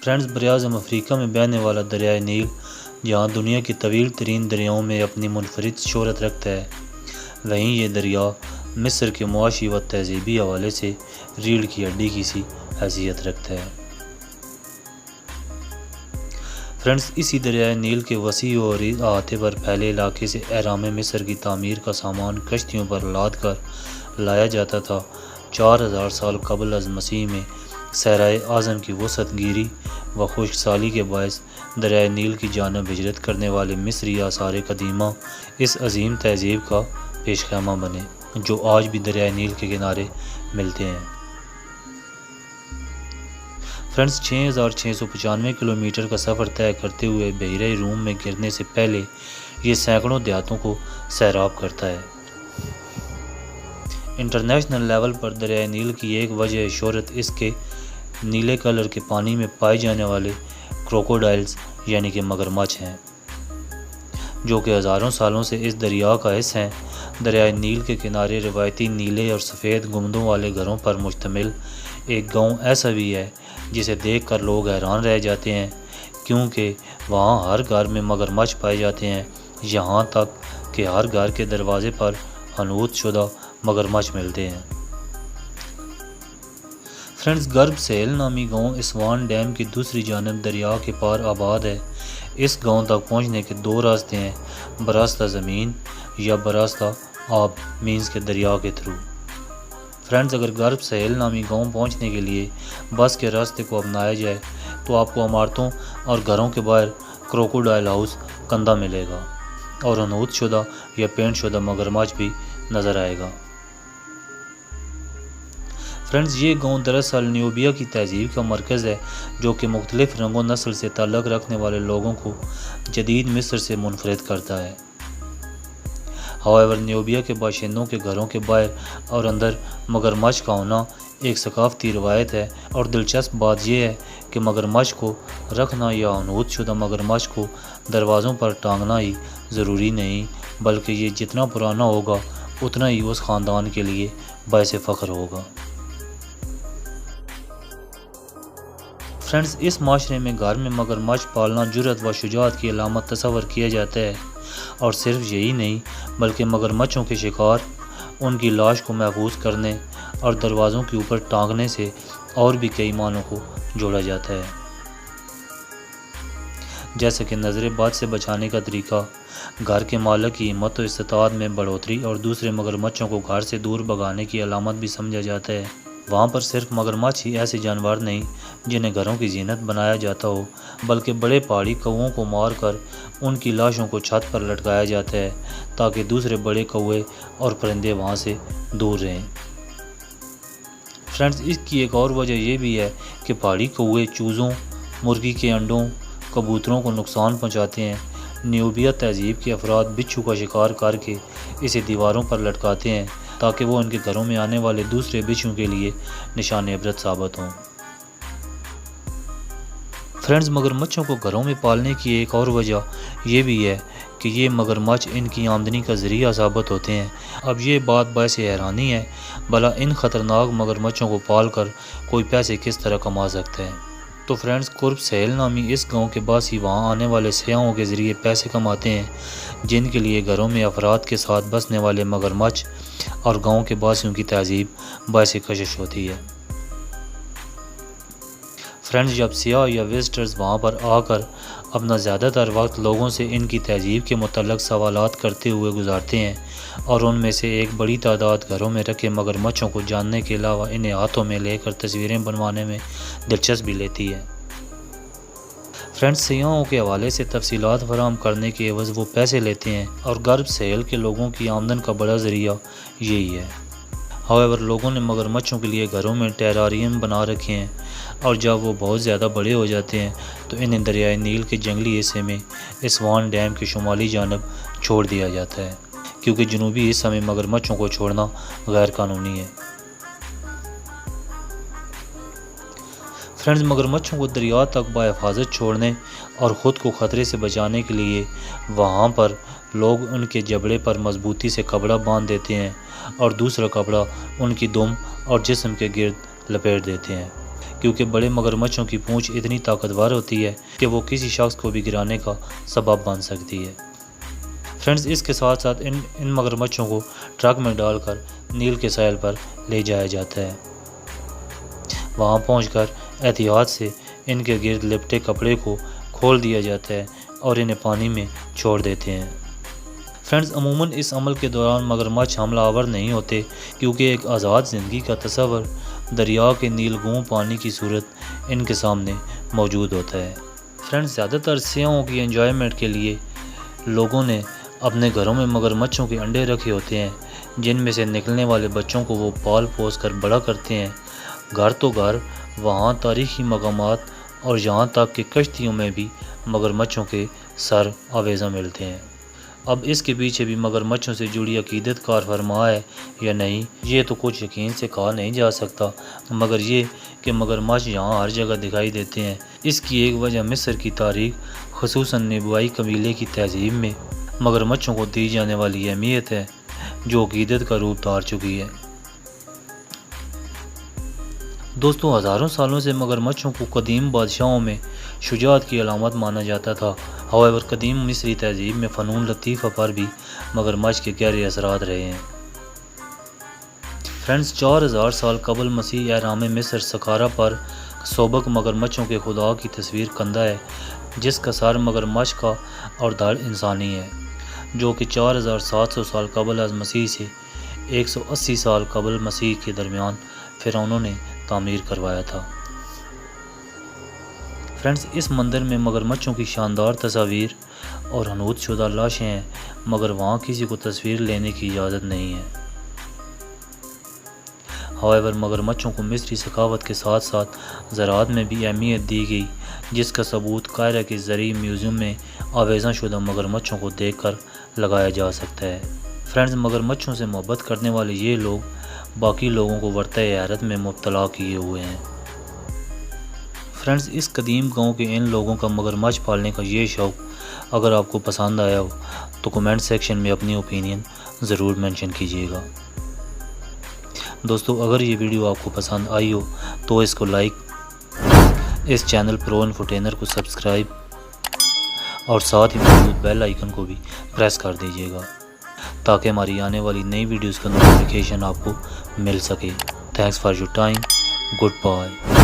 Friends, براعظم افریقہ میں بہنے والا دریائے نیل جہاں دنیا کی طویل ترین دریاؤں میں اپنی منفرد شہرت رکھتا ہے، وہیں یہ دریا مصر کے معاشی و تہذیبی حوالے سے ریڑھ کی ہڈی کی سی حیثیت رکھتا ہے۔ فرینڈز، اسی دریائے نیل کے وسیع و عریض احاطے پر پھیلے علاقے سے اہرام مصر کی تعمیر کا سامان کشتیوں پر لاد کر لایا جاتا تھا۔ 4000 سال قبل از مسیح میں صحرائے اعظم کی وسعت گیری و خشک سالی کے باعث دریائے نیل کی جانب ہجرت کرنے والے مصری آثار قدیمہ اس عظیم تہذیب کا پیش خیمہ بنے جو آج بھی دریائے نیل کے کنارے ملتے ہیں۔ فرینڈز، 6695 کلومیٹر کا سفر طے کرتے ہوئے بحیرہ روم میں گرنے سے پہلے یہ سینکڑوں دیہاتوں کو سیراب کرتا ہے۔ انٹرنیشنل لیول پر دریائے نیل کی ایک وجہ شہرت اس کے نیلے کلر کے پانی میں پائے جانے والے کروکوڈائلز یعنی کہ مگرمچھ ہیں، جو کہ ہزاروں سالوں سے اس دریا کا حصہ ہیں۔ دریائے نیل کے کنارے روایتی نیلے اور سفید گنبدوں والے گھروں پر مشتمل ایک گاؤں ایسا بھی ہے جسے دیکھ کر لوگ حیران رہ جاتے ہیں، کیونکہ وہاں ہر گھر میں مگرمچھ پائے جاتے ہیں، یہاں تک کہ ہر گھر کے دروازے پر حنوط شدہ مگرمچھ ملتے ہیں۔ فرینڈز، غرب سہیل نامی گاؤں اسوان ڈیم کی دوسری جانب دریا کے پار آباد ہے۔ اس گاؤں تک پہنچنے کے دو راستے ہیں، براستہ زمین یا براستہ آب مینز کے دریا کے تھرو۔ فرینڈز، اگر غرب سہیل نامی گاؤں پہنچنے کے لیے بس کے راستے کو اپنایا جائے تو آپ کو عمارتوں اور گھروں کے باہر کروکوڈائل ہاؤس کندہ ملے گا اور حنوط شدہ یا پینٹ شدہ مگرمچھ بھی نظر آئے گا۔ فرینڈز، یہ گاؤں دراصل نیوبیا کی تہذیب کا مرکز ہے جو کہ مختلف رنگ و نسل سے تعلق رکھنے والے لوگوں کو جدید مصر سے منفرد کرتا ہے۔ ہوائیور نیوبیا کے باشندوں کے گھروں کے باہر اور اندر مگرمچھ کا ہونا ایک ثقافتی روایت ہے، اور دلچسپ بات یہ ہے کہ مگرمچھ کو رکھنا یا حنوط شدہ مگرمچھ کو دروازوں پر ٹانگنا ہی ضروری نہیں، بلکہ یہ جتنا پرانا ہوگا اتنا ہی اس خاندان کے لیے باعث فخر ہوگا۔ فرینڈز، اس معاشرے میں گھر میں مگرمچھ پالنا جرأت و شجاعت کی علامت تصور کیا جاتا ہے، اور صرف یہی نہیں بلکہ مگرمچھوں کے شکار ان کی لاش کو محفوظ کرنے اور دروازوں کے اوپر ٹانگنے سے اور بھی کئی معنوں کو جوڑا جاتا ہے، جیسے کہ نظر بد سے بچانے کا طریقہ، گھر کے مالک کی ہمت و استطاعت میں بڑھوتری، اور دوسرے مگرمچھوں کو گھر سے دور بھگانے کی علامت بھی سمجھا جاتا ہے۔ وہاں پر صرف مگرمچھ ہی ایسے جانور نہیں جنہیں گھروں کی زینت بنایا جاتا ہو، بلکہ بڑے پہاڑی کووں کو مار کر ان کی لاشوں کو چھت پر لٹکایا جاتا ہے تاکہ دوسرے بڑے کوے اور پرندے وہاں سے دور رہیں۔ فرینڈز، اس کی ایک اور وجہ یہ بھی ہے کہ پہاڑی کوے چوزوں، مرغی کے انڈوں، کبوتروں کو نقصان پہنچاتے ہیں۔ نیوبیا تہذیب کے افراد بچھو کا شکار کر کے اسے دیواروں پر لٹکاتے ہیں تاکہ وہ ان کے گھروں میں آنے والے دوسرے بچھوں کے لیے نشان عبرت ثابت ہوں۔ فرینڈز، مگرمچھوں کو گھروں میں پالنے کی ایک اور وجہ یہ بھی ہے کہ یہ مگرمچھ ان کی آمدنی کا ذریعہ ثابت ہوتے ہیں۔ اب یہ بات باعث حیرانی ہے، بھلا ان خطرناک مگرمچھوں کو پال کر کوئی پیسے کس طرح کما سکتا ہے؟ تو فرینڈز، قرب سہیل نامی اس گاؤں کے باسی وہاں آنے والے سیاحوں کے ذریعے پیسے کماتے ہیں، جن کے لیے گھروں میں افراد کے ساتھ بسنے والے مگرمچھ اور گاؤں کے باسیوں کی تہذیب باعث کشش ہوتی ہے۔ فرینڈز، جب سیاح یا وزٹرز وہاں پر آ کر اپنا زیادہ تر وقت لوگوں سے ان کی تہذیب کے متعلق سوالات کرتے ہوئے گزارتے ہیں، اور ان میں سے ایک بڑی تعداد گھروں میں رکھے مگرمچھوں کو جاننے کے علاوہ انہیں ہاتھوں میں لے کر تصویریں بنوانے میں دلچسپی لیتی ہے۔ فرینڈز، سیاحوں کے حوالے سے تفصیلات فراہم کرنے کے عوض وہ پیسے لیتے ہیں، اور غرب سہیل کے لوگوں کی آمدن کا بڑا ذریعہ یہی ہے۔ ہوائیور لوگوں نے مگرمچھوں کے لیے گھروں میں ٹیراریم بنا رکھے ہیں، اور جب وہ بہت زیادہ بڑے ہو جاتے ہیں تو انہیں دریائے نیل کے جنگلی حصے میں اسوان ڈیم کی شمالی جانب چھوڑ دیا جاتا ہے، کیونکہ جنوبی حصہ میں مگرمچھوں کو چھوڑنا غیر قانونی ہے۔ فرینڈز، مگرمچھوں کو دریا تک بحفاظت چھوڑنے اور خود کو خطرے سے بچانے کے لیے وہاں پر لوگ ان کے جبڑے پر مضبوطی سے کپڑا باندھ دیتے ہیں اور دوسرا کپڑا ان کی دم اور جسم کے گرد لپیٹ دیتے ہیں، کیونکہ بڑے مگرمچھوں کی پونچھ اتنی طاقتور ہوتی ہے کہ وہ کسی شخص کو بھی گرانے کا سبب بن سکتی ہے۔ فرینڈز، اس کے ساتھ ساتھ ان مگرمچھوں کو ٹرک میں ڈال کر نیل کے ساحل پر لے جایا جاتا ہے۔ وہاں پہنچ کر احتیاط سے ان کے گرد لپٹے کپڑے کو کھول دیا جاتا ہے اور انہیں پانی میں چھوڑ دیتے ہیں۔ فرینڈز، عموماً اس عمل کے دوران مگرمچھ حملہ آور نہیں ہوتے کیونکہ ایک آزاد زندگی کا تصور دریا کے نیلگوں پانی کی صورت ان کے سامنے موجود ہوتا ہے۔ فرینڈز، زیادہ تر سیاحوں کی انجوائمنٹ کے لیے لوگوں نے اپنے گھروں میں مگرمچھوں کے انڈے رکھے ہوتے ہیں، جن میں سے نکلنے والے بچوں کو وہ پال پوس کر بڑا کرتے ہیں۔ گھر تو گھر، وہاں تاریخی مقامات اور یہاں تک کہ کشتیوں میں بھی مگرمچھوں کے سر آویزاں ملتے ہیں۔ اب اس کے پیچھے بھی مگرمچھوں سے جڑی عقیدت کار فرما ہے یا نہیں، یہ تو کچھ یقین سے کہا نہیں جا سکتا، مگر یہ کہ مگرمچھ یہاں ہر جگہ دکھائی دیتے ہیں۔ اس کی ایک وجہ مصر کی تاریخ، خصوصاً نبوی قبیلے کی تہذیب میں مگرمچھوں کو دی جانے والی اہمیت ہے، جو عقیدت کا روپ دھار چکی ہے۔ دوستو، ہزاروں سالوں سے مگرمچھوں کو قدیم بادشاہوں میں شجاعت کی علامت مانا جاتا تھا۔ however، قدیم مصری تہذیب میں فنون لطیفہ پر بھی مگرمچھ کے گہرے اثرات رہے ہیں۔ فرینڈز، 4000 سال قبل مسیح اہرام مصر سقارہ پر سوبک مگرمچھوں کے خدا کی تصویر کندہ ہے، جس کا سر مگرمچھ کا اور دھڑ انسانی ہے، جو کہ 4700 سال قبل از مسیح سے 180 سال قبل مسیح کے درمیان فرعونوں نے تعمیر کروایا تھا۔ فرینڈز، اس مندر میں مگرمچھوں کی شاندار تصاویر اور حنوط شدہ لاشیں ہیں، مگر وہاں کسی کو تصویر لینے کی اجازت نہیں ہے۔ however، مگرمچھوں کو مصری ثقافت کے ساتھ ساتھ زراعت میں بھی اہمیت دی گئی، جس کا ثبوت قاہرہ کے زرعی میوزیم میں آویزاں شدہ مگرمچھوں کو دیکھ کر لگایا جا سکتا ہے۔ فرینڈز، مگرمچھوں سے محبت کرنے والے یہ لوگ باقی لوگوں کو ورطہ حیرت میں مبتلا کیے ہوئے ہیں۔ فرینڈز، اس قدیم گاؤں کے ان لوگوں کا مگرمچھ پالنے کا یہ شوق اگر آپ کو پسند آیا ہو تو کمنٹ سیکشن میں اپنی اوپینین ضرور مینشن کیجیے گا۔ دوستو، اگر یہ ویڈیو آپ کو پسند آئی ہو تو اس کو لائک، اس چینل پرو انفوٹینر کو سبسکرائب اور ساتھ ہی موجود بیل آئیکن کو بھی پریس کر دیجیے گا تاکہ ہماری آنے والی نئی ویڈیوز کا نوٹیفیکیشن آپ کو مل سکے۔ Thanks for your time, good bye.